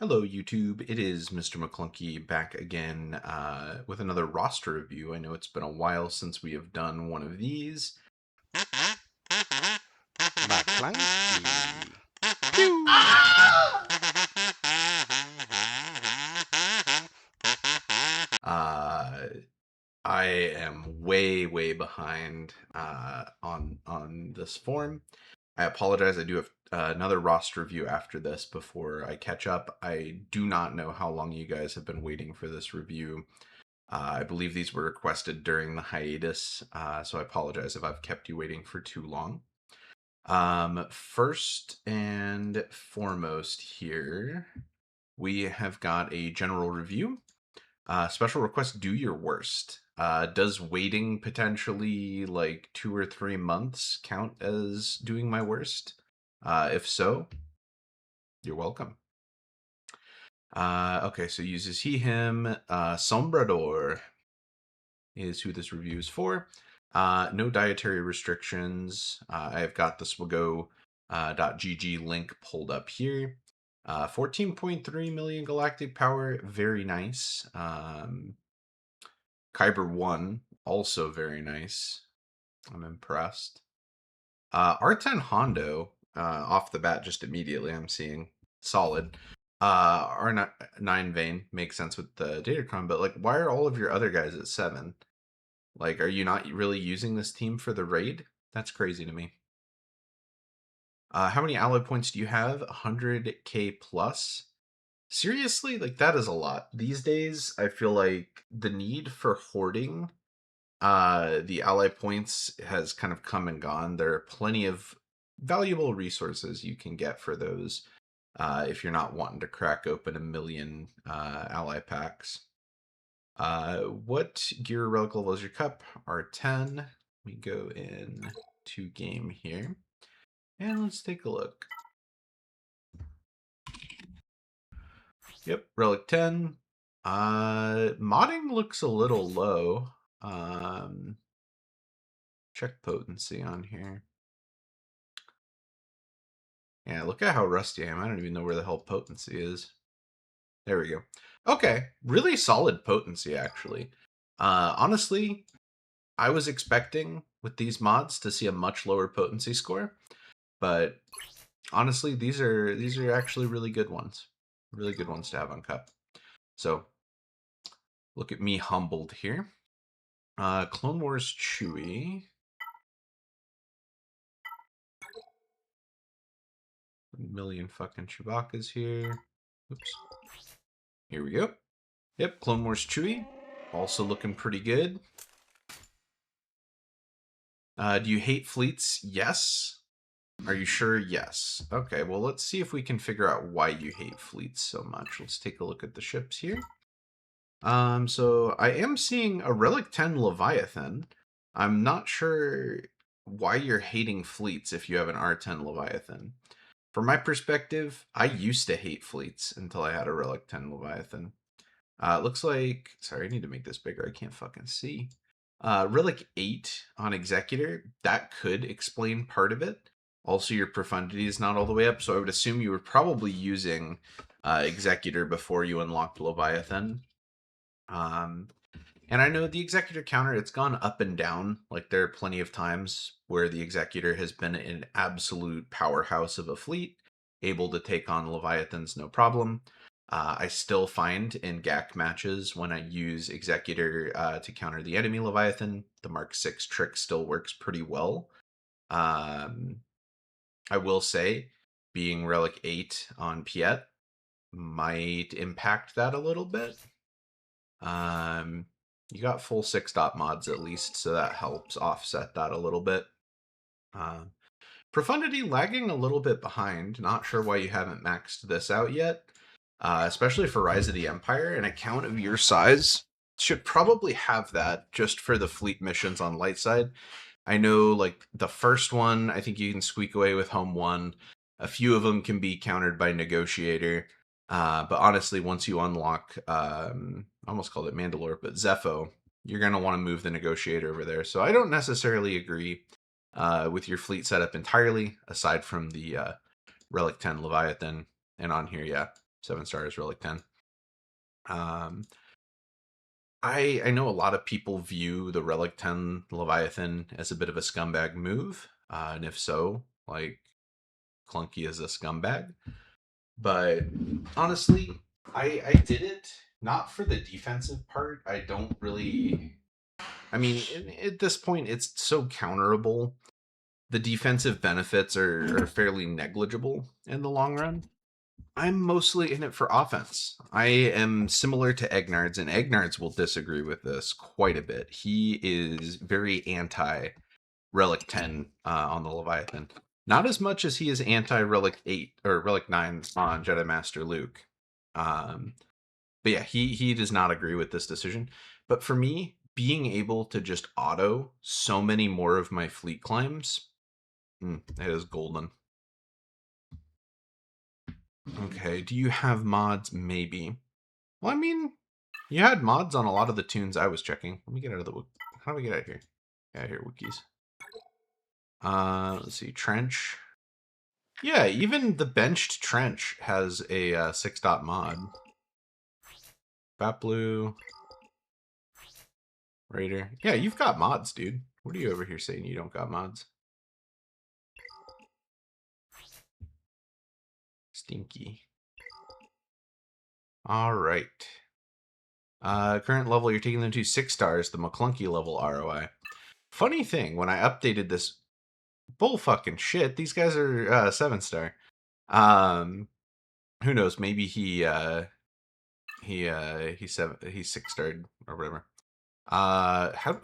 Hello, YouTube. It is Mr. McClunky back again with another roster review. I know it's been a while since we have done one of these. McClanky. Pew! Uh, I am way behind on this form. I apologize. I do have another roster review after this before I catch up. I do not know how long you guys have been waiting for this review. I believe these were requested during the hiatus, so I apologize if I've kept you waiting for too long. First and foremost here, we have got a general review. Special request, do your worst. Does waiting potentially like 2 or 3 months count as doing my worst? If so, you're welcome. Okay, so uses he, him. Sombrador is who this review is for. No dietary restrictions. I've got the Swago.gg link pulled up here. 14.3 million galactic power, very nice. Kyber 1, also very nice. I'm impressed. R10 Hondo, off the bat, just immediately, I'm seeing solid. R9 Vane makes sense with the Datacron, but like, why are all of your other guys at 7? Like, are you not really using this team for the raid? That's crazy to me. How many alloy points do you have? 100k plus? Seriously? Like, that is a lot. These days, I feel like the need for hoarding the ally points has kind of come and gone. There are plenty of valuable resources you can get for those if you're not wanting to crack open a million ally packs. What gear relic level is your cup? R10. We go in to game here. And let's take a look. Yep, relic 10. Modding looks a little low. Check potency on here. Yeah, look at how rusty I am. I don't even know where the hell potency is. There we go. Okay, really solid potency, actually. Honestly, I was expecting with these mods to see a much lower potency score, but honestly, these are actually really good ones. Really good ones to have on cup. So look at me humbled here. Clone Wars Chewie. A million fucking Chewbacca's here. Oops. Here we go. Yep, Clone Wars Chewie. Also looking pretty good. Do you hate fleets? Yes. Are you sure? Yes. Okay, well, let's see if we can figure out why you hate fleets so much. Let's take a look at the ships here. So I am seeing a Relic 10 Leviathan. I'm not sure why you're hating fleets if you have an R10 Leviathan. From my perspective, I used to hate fleets until I had a Relic 10 Leviathan. It looks like, sorry, I need to make this bigger. I can't fucking see. Relic 8 on Executor, that could explain part of it. Also, your profundity is not all the way up, so I would assume you were probably using Executor before you unlocked Leviathan. And I know the Executor counter, it's gone up and down. Like, there are plenty of times where the Executor has been an absolute powerhouse of a fleet, able to take on Leviathans no problem. I still find in GAC matches when I use Executor to counter the enemy Leviathan, the Mark 6 trick still works pretty well. I will say, being Relic 8 on Piet might impact that a little bit. You got full 6 dot mods at least, so that helps offset that a little bit. Profundity lagging a little bit behind. Not sure why you haven't maxed this out yet. Especially for Rise of the Empire, an account of your size should probably have that just for the fleet missions on light side. I know, like, the first one, I think you can squeak away with Home 1. A few of them can be countered by Negotiator. But honestly, once you unlock, I almost called it Mandalore, but Zepho, you're going to want to move the Negotiator over there. So I don't necessarily agree with your fleet setup entirely, aside from the Relic 10 Leviathan. And on here, yeah, 7 stars, Relic 10. I know a lot of people view the Relic 10 Leviathan as a bit of a scumbag move. And if so, like, Clunky is a scumbag. But honestly, I did it not for the defensive part. I don't really. I mean, at this point, it's so counterable. The defensive benefits are fairly negligible in the long run. I'm mostly in it for offense. I am similar to Egnards, and Egnards will disagree with this quite a bit. He is very anti Relic 10 on the Leviathan. Not as much as he is anti Relic 8 or Relic 9 on Jedi Master Luke. But yeah, he does not agree with this decision. But for me, being able to just auto so many more of my fleet climbs, it is golden. Okay, do you have mods? Maybe. Well, I mean, you had mods on a lot of the tunes I was checking. Let me get out of the... How do we get out of here? Get out of here, Wookiees. Let's see, Trench. Yeah, even the benched Trench has a 6-dot mod. Bat Blue. Raider. Yeah, you've got mods, dude. What are you over here saying you don't got mods? Stinky. All right. Current level, you're taking them to 6 stars, the McClunky level ROI. Funny thing, when I updated this bull fucking shit, these guys are 7 star. Who knows? Maybe he's 6 starred or whatever.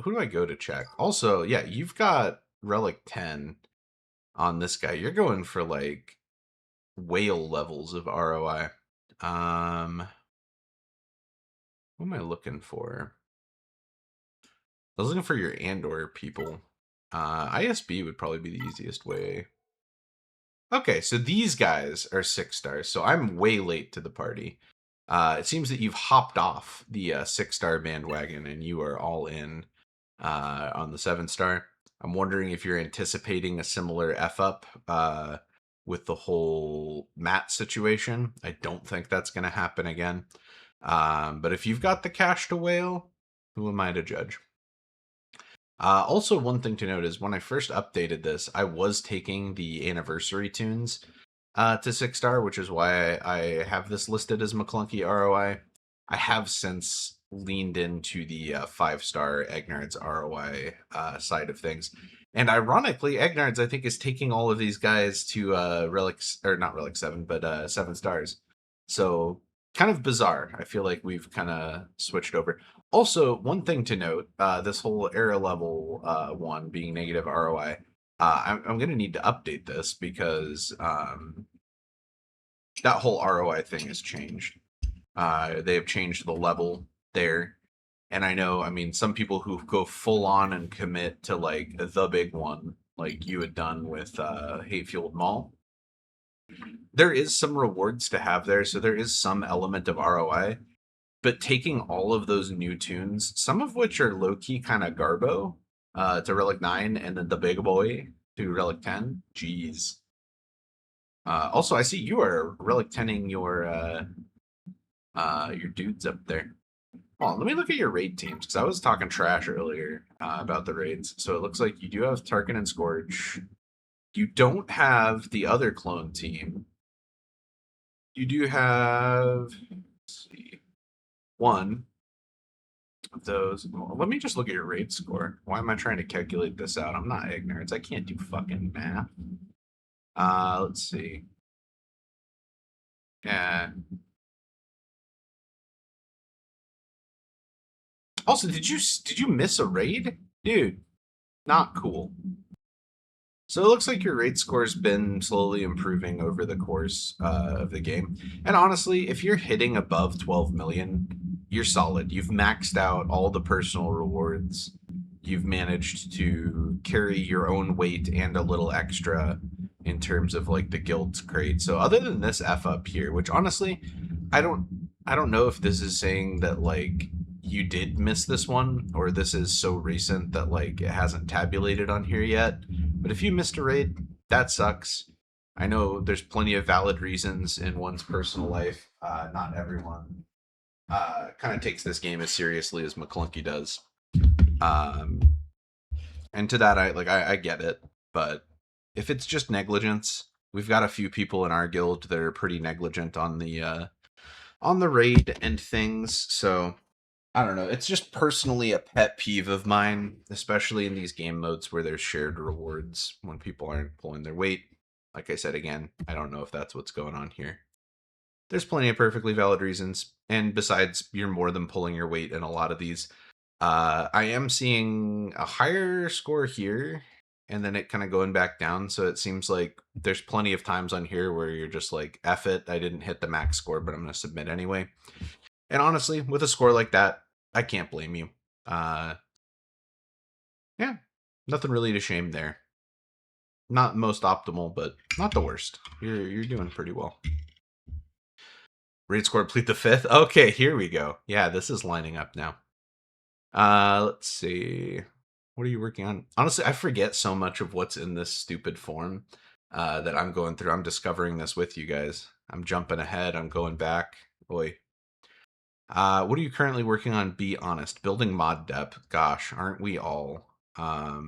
Who do I go to check? Also, yeah, you've got Relic 10 on this guy. You're going for like whale levels of ROI. What am I looking for? I was looking for your Andor people. ISB would probably be the easiest way. Okay, so these guys are 6 stars, so I'm way late to the party. It seems that you've hopped off the 6-star bandwagon and you are all in on the 7-star. I'm wondering if you're anticipating a similar F-up with the whole Matt situation. I don't think that's going to happen again. But if you've got the cash to whale, who am I to judge? Also, one thing to note is when I first updated this, I was taking the anniversary tunes to 6-star, which is why I have this listed as McClunky ROI. I have since leaned into the 5-star Egnards ROI side of things. And ironically, Egnards, I think, is taking all of these guys to Relics, or not Relic 7, but 7 stars. So kind of bizarre. I feel like we've kind of switched over. Also, one thing to note, this whole era level one being negative ROI, I'm going to need to update this because that whole ROI thing has changed. They have changed the level there. And I know, I mean, some people who go full on and commit to like the big one, like you had done with Hate Fueled Mall, there is some rewards to have there. So there is some element of ROI. But taking all of those new tunes, some of which are low-key kind of garbo, to Relic 9, and then the big boy to Relic 10, jeez. Also, I see you are Relic 10ing your dudes up there. Hold on, let me look at your raid teams, because I was talking trash earlier about the raids. So it looks like you do have Tarkin and Scorch. You don't have the other clone team. You do have... Let's see. One of those. Well, let me just look at your raid score. Why am I trying to calculate this out? I'm not ignorant. I can't do fucking math. Let's see. Yeah. Also, did you miss a raid? Dude, not cool. So it looks like your raid score's been slowly improving over the course of the game. And honestly, if you're hitting above 12 million, you're solid. You've maxed out all the personal rewards. You've managed to carry your own weight and a little extra in terms of like the guild crate. So other than this F up here, which honestly, I don't know if this is saying that like you did miss this one or this is so recent that like it hasn't tabulated on here yet. But if you missed a raid, that sucks. I know there's plenty of valid reasons in one's personal life Not everyone kind of takes this game as seriously as McClunky does. Um, and to that, I get it, but if it's just negligence, we've got a few people in our guild that are pretty negligent on the raid and things. So I don't know. It's just personally a pet peeve of mine, especially in these game modes where there's shared rewards when people aren't pulling their weight. Like I said again, I don't know if that's what's going on here. There's plenty of perfectly valid reasons, and besides, you're more than pulling your weight in a lot of these. I am seeing a higher score here, and then it kind of going back down. So it seems like there's plenty of times on here where you're just like, F it, I didn't hit the max score, but I'm going to submit anyway. And honestly, with a score like that, I can't blame you. Yeah, nothing really to shame there. Not most optimal, but not the worst. You're doing pretty well. Raid score plead the 5th. Okay, here we go. Yeah, this is lining up now. Let's see. What are you working on? Honestly, I forget so much of what's in this stupid form that I'm going through. I'm discovering this with you guys. I'm jumping ahead. I'm going back. Boy. What are you currently working on? Be honest. Building mod depth. Gosh, aren't we all? I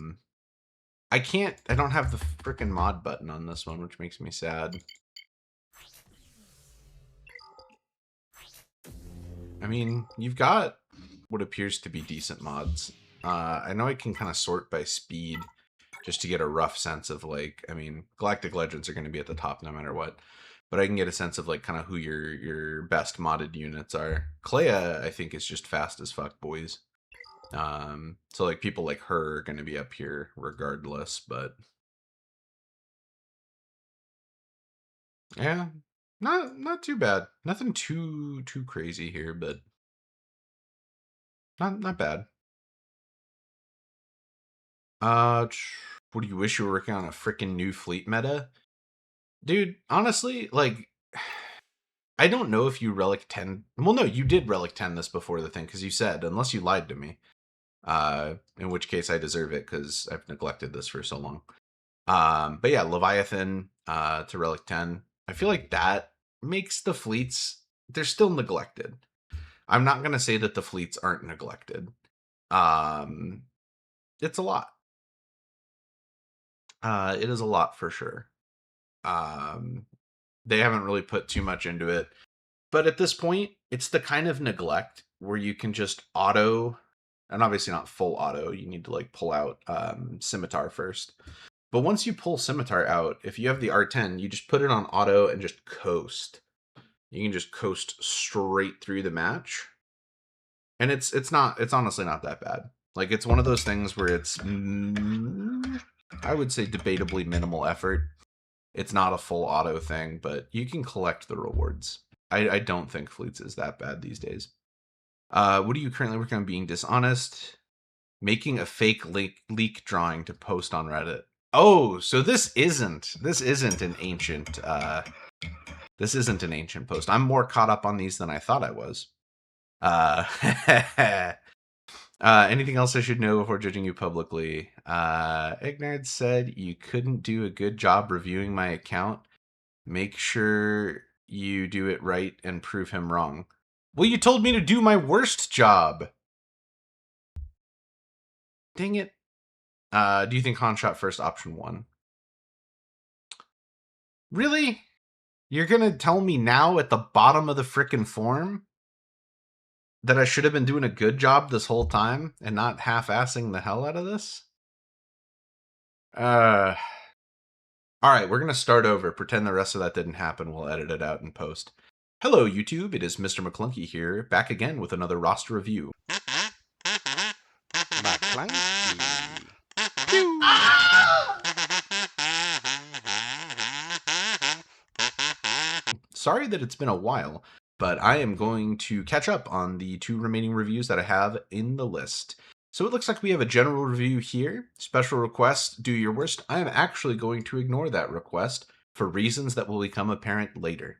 don't have the freaking mod button on this one, which makes me sad. I mean, you've got what appears to be decent mods. I know I can kind of sort by speed just to get a rough sense of like, I mean, Galactic Legends are going to be at the top no matter what, but I can get a sense of like kind of who your best modded units are. Clea, I think, is just fast as fuck, boys. So like people like her are going to be up here regardless, but yeah, not too bad. Nothing too crazy here, but not bad. What do you wish you were working on a freaking new fleet meta? Dude, honestly, like, I don't know if you Relic 10. Well, no, you did Relic 10 this before the thing, because you said, unless you lied to me. In which case I deserve it, because I've neglected this for so long. But yeah, Leviathan to Relic 10. I feel like that makes the fleets, they're still neglected. I'm not going to say that the fleets aren't neglected. It's a lot. It is a lot for sure. They haven't really put too much into it. But at this point, it's the kind of neglect where you can just auto, and obviously not full auto, you need to like pull out Scimitar first. But once you pull Scimitar out, if you have the R10, you just put it on auto and just coast. You can just coast straight through the match. And it's honestly not that bad. Like, it's one of those things where it's, I would say, debatably minimal effort. It's not a full auto thing, but you can collect the rewards. I don't think Fleets is that bad these days. What are you currently working on? Being dishonest? Making a fake leak drawing to post on Reddit. Oh, so this isn't an ancient post. I'm more caught up on these than I thought I was. Anything else I should know before judging you publicly? Ignard said you couldn't do a good job reviewing my account. Make sure you do it right and prove him wrong. Well, you told me to do my worst job. Dang it. Do you think Han shot first? Option 1. Really? You're gonna tell me now at the bottom of the frickin' form that I should have been doing a good job this whole time and not half-assing the hell out of this? Alright, we're gonna start over. Pretend the rest of that didn't happen. We'll edit it out in post. Hello, YouTube. It is Mr. McClunky here, back again with another roster review. McClunky. Sorry that it's been a while, but I am going to catch up on the 2 remaining reviews that I have in the list. So it looks like we have a general review here. Special request, do your worst. I am actually going to ignore that request for reasons that will become apparent later.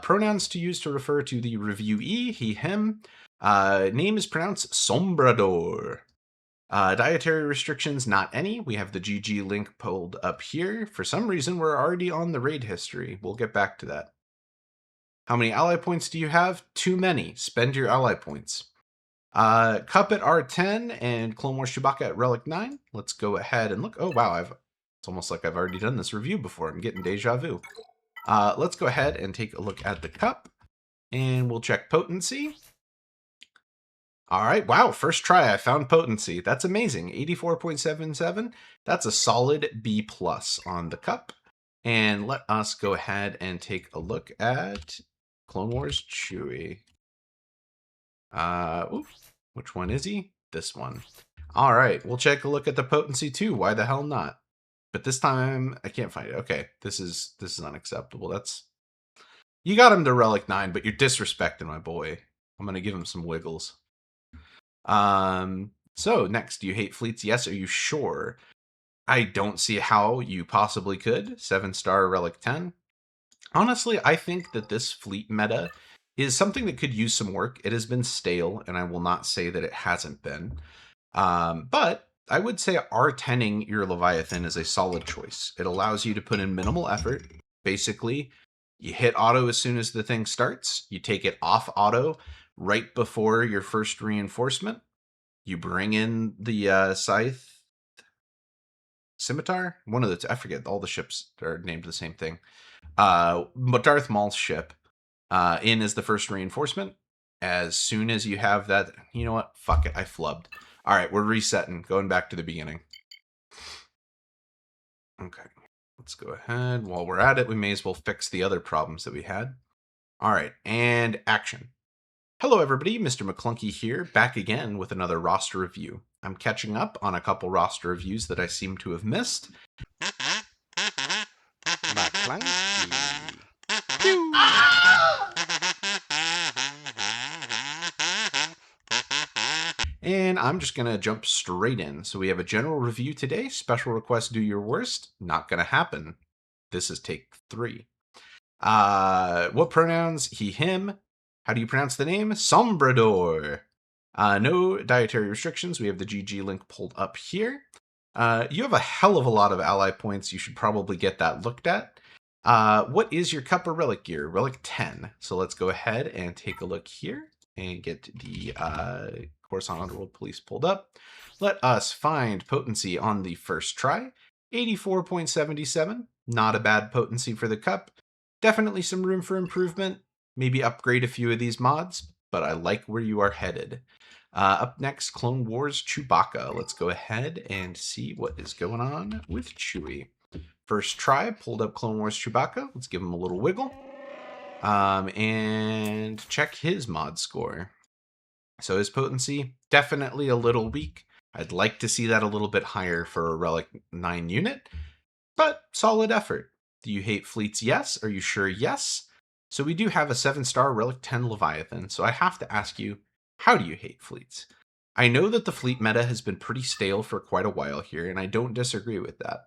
Pronouns to use to refer to the reviewee, he, him. Name is pronounced Sombrador. Dietary restrictions, not any. We have the GG link pulled up here. For some reason, we're already on the raid history. We'll get back to that. How many ally points do you have? Too many. Spend your ally points. Cup at R10 and Clone Wars Chewbacca at Relic 9. Let's go ahead and look. Oh, wow. It's almost like I've already done this review before. I'm getting deja vu. Let's go ahead and take a look at the cup. And we'll check potency. All right. Wow. First try, I found potency. That's amazing. 84.77. That's a solid B plus on the cup. And let us go ahead and take a look at Clone Wars Chewie. Which one is he? This one. All right, we'll take a look at the potency too. Why the hell not? But this time I can't find it. Okay, this is unacceptable. You got him to Relic 9, but you're disrespecting my boy. I'm gonna give him some wiggles. So next, do you hate fleets? Yes. Are you sure? I don't see how you possibly could. 7-star Relic 10. Honestly, I think that this fleet meta is something that could use some work. It has been stale, and I will not say that it hasn't been. But I would say R10ing your Leviathan is a solid choice. It allows you to put in minimal effort. Basically, you hit auto as soon as the thing starts. You take it off auto right before your first reinforcement. You bring in the Scythe Scimitar? One of the, I forget, all the ships are named the same thing. But Darth Maul's ship in as the first reinforcement. As soon as you have that, you know what? Fuck it, I flubbed. All right, we're resetting, going back to the beginning. Okay, let's go ahead. While we're at it, we may as well fix the other problems that we had. All right, and action. Hello everybody, Mr. McClunky here, back again with another roster review. I'm catching up on a couple roster reviews that I seem to have missed. McClunky. And I'm just going to jump straight in. So we have a general review today. Special request, do your worst. Not going to happen. This is take 3. What pronouns? He, him. How do you pronounce the name? Sombrador. No dietary restrictions. We have the GG link pulled up here. You have a hell of a lot of ally points. You should probably get that looked at. What is your cup or relic gear? Relic 10. So let's go ahead and take a look here and get the Coruscant Underworld Police pulled up. Let us find potency on the first try. 84.77. Not a bad potency for the cup. Definitely some room for improvement. Maybe upgrade a few of these mods, but I like where you are headed. Up next, Clone Wars Chewbacca. Let's go ahead and see what is going on with Chewie. First try, pulled up Clone Wars Chewbacca. Let's give him a little wiggle. And check his mod score. So his potency, definitely a little weak. I'd like to see that a little bit higher for a Relic 9 unit, but solid effort. Do you hate fleets? Yes. Are you sure? Yes. So we do have a 7-star Relic 10 Leviathan, so I have to ask you, how do you hate fleets? I know that the fleet meta has been pretty stale for quite a while here, and I don't disagree with that.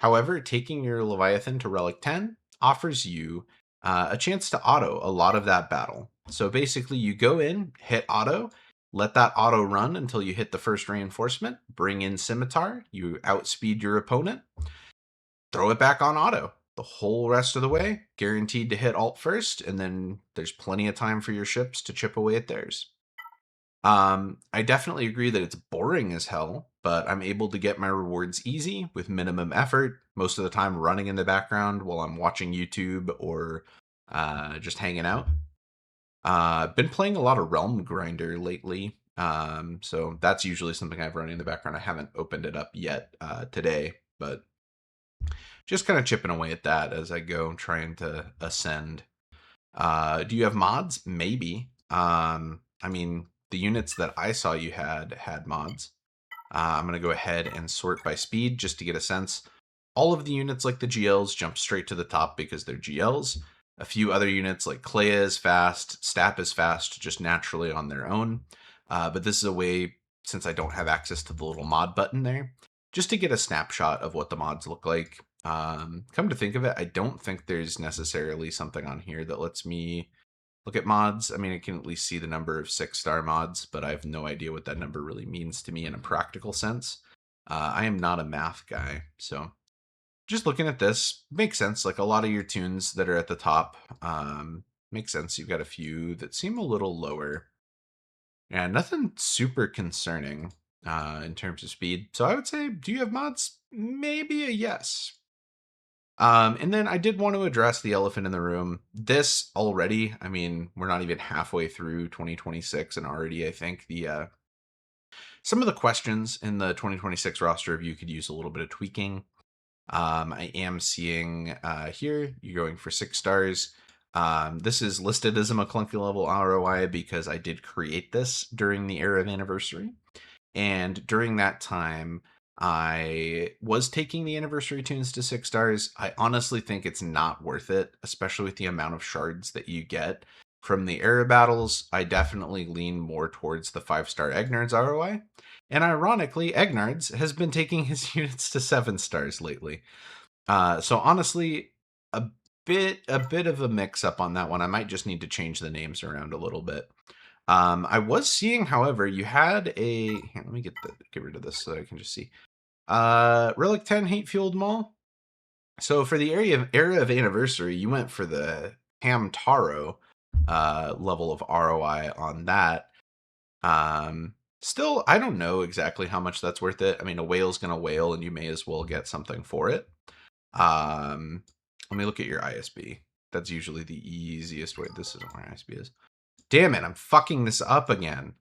However, taking your Leviathan to Relic 10 offers you a chance to auto a lot of that battle. So basically, you go in, hit auto, let that auto run until you hit the first reinforcement, bring in Scimitar, you outspeed your opponent, throw it back on auto. The whole rest of the way, guaranteed to hit alt first, and then there's plenty of time for your ships to chip away at theirs. I definitely agree that it's boring as hell, but I'm able to get my rewards easy with minimum effort, most of the time running in the background while I'm watching YouTube or just hanging out. Been playing a lot of Realm Grinder lately, so that's usually something I've run in the background. I haven't opened it up yet today, but just kind of chipping away at that as I go, trying to ascend. Do you have mods? Maybe. I mean, the units that I saw you had mods. I'm going to go ahead and sort by speed just to get a sense. All of the units like the GLs jump straight to the top because they're GLs. A few other units like Kleia is fast, Stap is fast just naturally on their own. But this is a way, since I don't have access to the little mod button there, just to get a snapshot of what the mods look like. Come to think of it, I don't think there's necessarily something on here that lets me look at mods. I mean, I can at least see the number of 6-star mods, but I have no idea what that number really means to me in a practical sense. I am not a math guy, so just looking at this makes sense. Like a lot of your tunes that are at the top, Makes sense. You've got a few that seem a little lower. Yeah, nothing super concerning in terms of speed. So I would say, do you have mods? Maybe a yes. And then I did want to address the elephant in the room. This already, I mean, we're not even halfway through 2026, and already I think the some of the questions in the 2026 roster review could use a little bit of tweaking. I am seeing here you're going for 6 stars. This is listed as a McClunky level ROI because I did create this during the Era of Anniversary. And during that time, I was taking the anniversary tunes to 6 stars. I honestly think it's not worth it, especially with the amount of shards that you get from the era battles. I definitely lean more towards the 5-star Egnard's ROI. And ironically, Egnard's has been taking his units to 7 stars lately. So honestly, a bit of a mix up on that one. I might just need to change the names around a little bit. I was seeing, however, you had a. Here, let me get rid of this so that I can just see. Relic 10 Hate Fueled Mall. So for the era of anniversary, you went for the Hamtaro level of ROI on that. Still, I don't know exactly how much that's worth it. I mean, a whale's gonna whale, and you may as well get something for it. Let me look at your ISB. That's usually the easiest way. This isn't where ISB is. Damn it, I'm fucking this up again.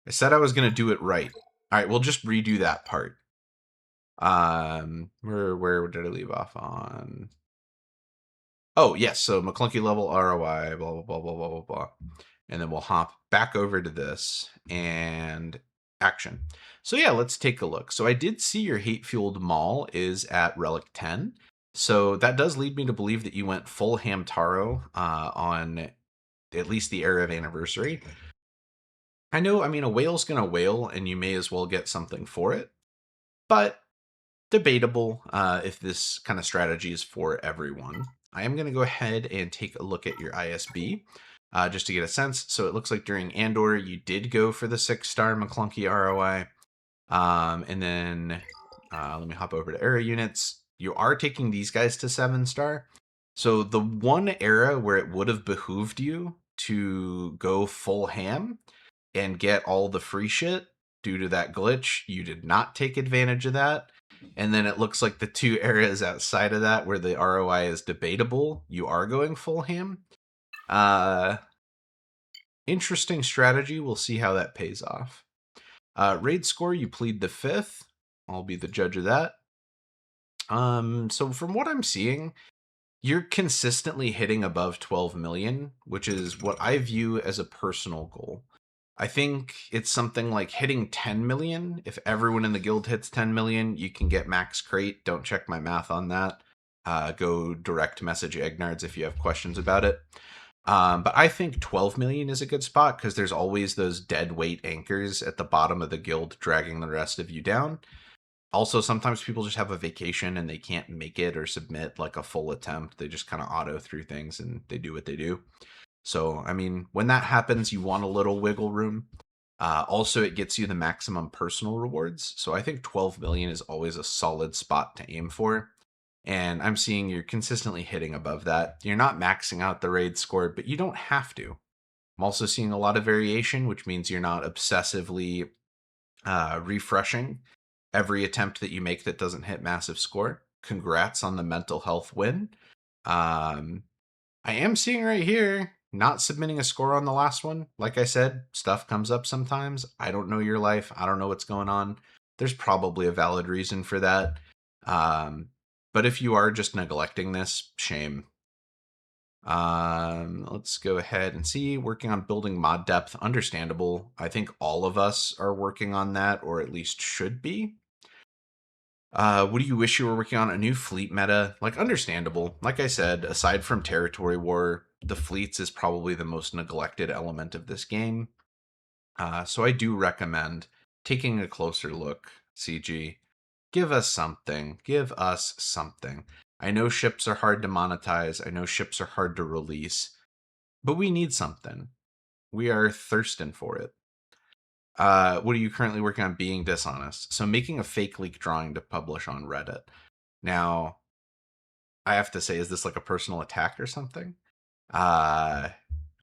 I said I was going to do it right. All right, we'll just redo that part. Where did I leave off on? Oh, yes, so McClunky level ROI, blah, blah, blah, blah, blah, blah, blah. And then we'll hop back over to this and action. So yeah, let's take a look. So I did see your hate-fueled mall is at Relic 10. So that does lead me to believe that you went full Hamtaro on at least the era of anniversary. I know, I mean, a whale's gonna whale, and you may as well get something for it, but debatable if this kind of strategy is for everyone. I am gonna go ahead and take a look at your ISB just to get a sense. So it looks like during Andor, you did go for the 6-star McClunky ROI. And then let me hop over to era units. You are taking these guys to 7-star. So the one era where it would have behooved you to go full ham and get all the free shit due to that glitch, you did not take advantage of that. And then it looks like the 2 areas outside of that where the ROI is debatable, you are going full ham. Interesting strategy. We'll see how that pays off. Raid score, you plead the 5th. I'll be the judge of that. So from what I'm seeing, you're consistently hitting above 12 million, which is what I view as a personal goal. I think it's something like hitting 10 million. If everyone in the guild hits 10 million, you can get max crate. Don't check my math on that. Go direct message Egnards if you have questions about it. But I think 12 million is a good spot because there's always those dead weight anchors at the bottom of the guild dragging the rest of you down. Also, sometimes people just have a vacation and they can't make it or submit like a full attempt. They just kind of auto through things and they do what they do. So, I mean, when that happens, you want a little wiggle room. Also, it gets you the maximum personal rewards. So I think 12 million is always a solid spot to aim for. And I'm seeing you're consistently hitting above that. You're not maxing out the raid score, but you don't have to. I'm also seeing a lot of variation, which means you're not obsessively refreshing every attempt that you make that doesn't hit massive score. Congrats on the mental health win. I am seeing right here, not submitting a score on the last one. Like I said, stuff comes up sometimes. I don't know your life. I don't know what's going on. There's probably a valid reason for that. But if you are just neglecting this, shame. Let's go ahead and see. Working on building mod depth, understandable. I think all of us are working on that, or at least should be. What do you wish you were working on? A new fleet meta? Like, understandable. Like I said, aside from territory war, the fleets is probably the most neglected element of this game. So I do recommend taking a closer look, CG. Give us something. Give us something. I know ships are hard to monetize. I know ships are hard to release. But we need something. We are thirsting for it. What are you currently working on? Being dishonest. So making a fake leak drawing to publish on Reddit. Now, I have to say, is this like a personal attack or something?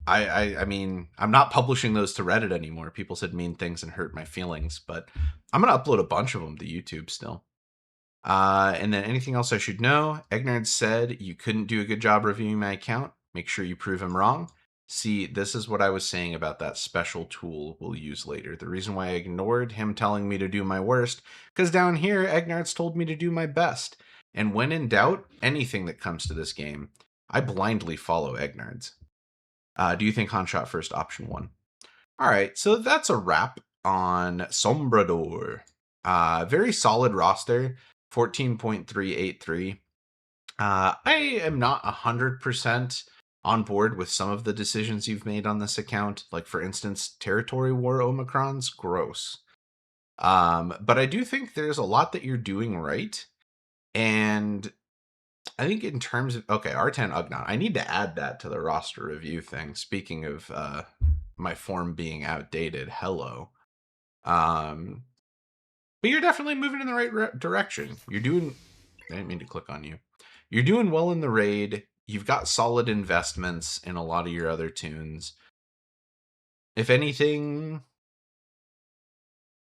I mean, I'm not publishing those to Reddit anymore. People said mean things and hurt my feelings, but I'm gonna upload a bunch of them to YouTube still. And then anything else I should know? Egnard said you couldn't do a good job reviewing my account. Make sure you prove him wrong. See, this is what I was saying about that special tool we'll use later. The reason why I ignored him telling me to do my worst, because down here, Egnard's told me to do my best. And when in doubt, anything that comes to this game, I blindly follow Egnard's. Do you think Han shot first? Option 1. All right, so that's a wrap on Sombrador. Very solid roster, 14.383. I am not 100% on board with some of the decisions you've made on this account. Like, for instance, Territory War Omicron's gross. But I do think there's a lot that you're doing right. And I think in terms of, okay, R10 Ugnaught, I need to add that to the roster review thing. Speaking of my form being outdated, hello. But you're definitely moving in the right direction. You're doing, I didn't mean to click on you. You're doing well in the raid. You've got solid investments in a lot of your other tunes. If anything,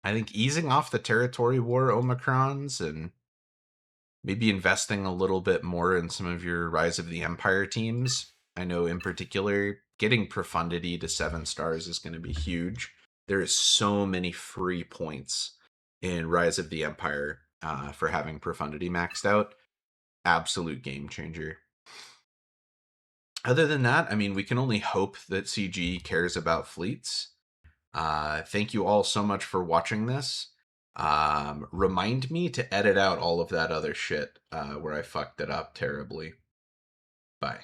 I think easing off the Territory War Omicrons and maybe investing a little bit more in some of your Rise of the Empire teams. I know in particular, getting Profundity to 7 stars is going to be huge. There is so many free points in Rise of the Empire for having Profundity maxed out. Absolute game changer. Other than that, I mean, we can only hope that CG cares about fleets. Thank you all so much for watching this. Remind me to edit out all of that other shit where I fucked it up terribly. Bye.